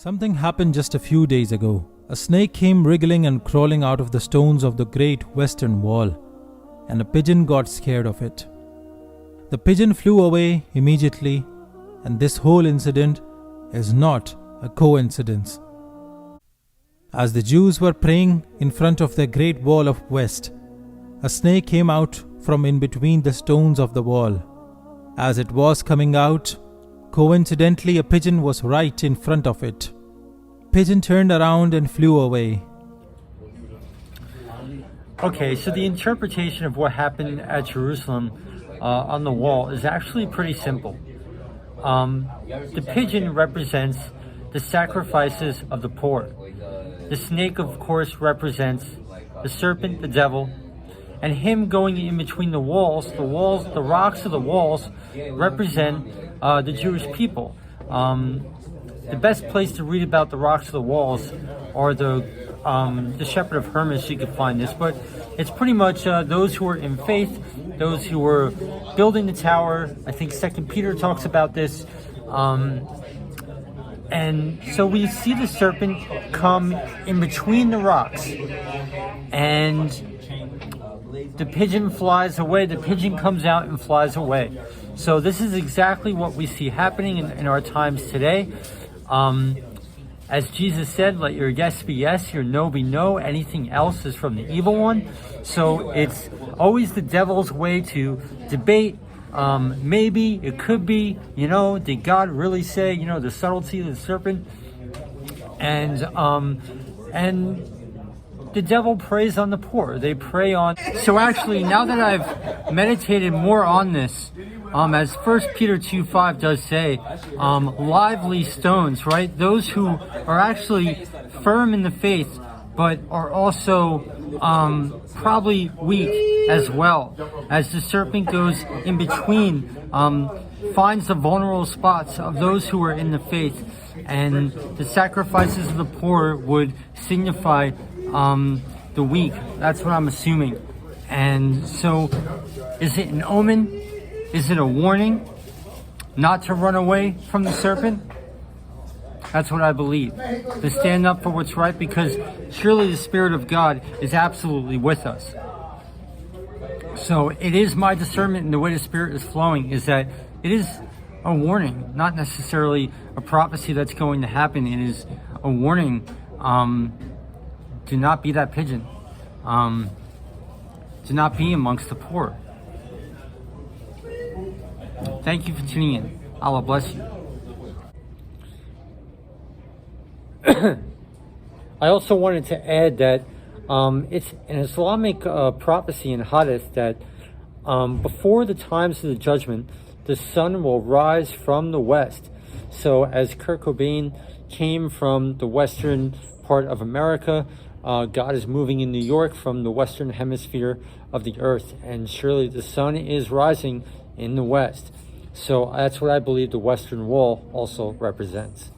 Something happened just a few days ago. A snake came wriggling and crawling out of the stones of the great western wall, and a pigeon got scared of it. The pigeon flew away immediately, and this whole incident is not a coincidence. As the Jews were praying in front of the great wall of west, a snake came out from in between the stones of the wall. As it was coming out, coincidentally a pigeon was right in front of it. Pigeon turned around and flew away. Okay, so the interpretation of what happened at Jerusalem on the wall is actually pretty simple. The pigeon represents the sacrifices of the poor. The snake, of course, represents the serpent, the devil, and him going in between the walls, the rocks of the walls represent the Jewish people. The best place to read about the rocks of the walls are the Shepherd of Hermas. You can find this, but it's pretty much those who are in faith, those who were building the tower. I think 2 Peter talks about this. And so we see the serpent come in between the rocks, and the pigeon flies away. The pigeon comes out and flies away. So this is exactly what we see happening in our times today. As Jesus said, let your yes be yes, your no be no. Anything else is from the evil one. So it's always the devil's way to debate. Maybe, it could be, did God really say, the subtlety of the serpent? And the devil preys on the poor. They prey on. So actually, now that I've meditated more on this, as 1 Peter 2:5 does say, lively stones, right? Those who are actually firm in the faith, but are also probably weak as well. As the serpent goes in between, finds the vulnerable spots of those who are in the faith, and the sacrifices of the poor would signify the weak. That's what I'm assuming. And so, is it an omen? Is it a warning not to run away from the serpent? That's what I believe. To stand up for what's right, because surely the Spirit of God is absolutely with us. So it is my discernment in the way the Spirit is flowing is that it is a warning, not necessarily a prophecy that's going to happen. It is a warning. Do not be that pigeon. Do not be amongst the poor. Thank you for tuning in. Allah bless you. I also wanted to add that it's an Islamic prophecy in Hadith that before the times of the judgment, the sun will rise from the west. So as Kurt Cobain came from the western part of America, God is moving in New York from the western hemisphere of the earth, and surely the sun is rising in the west. So that's what I believe the Western Wall also represents.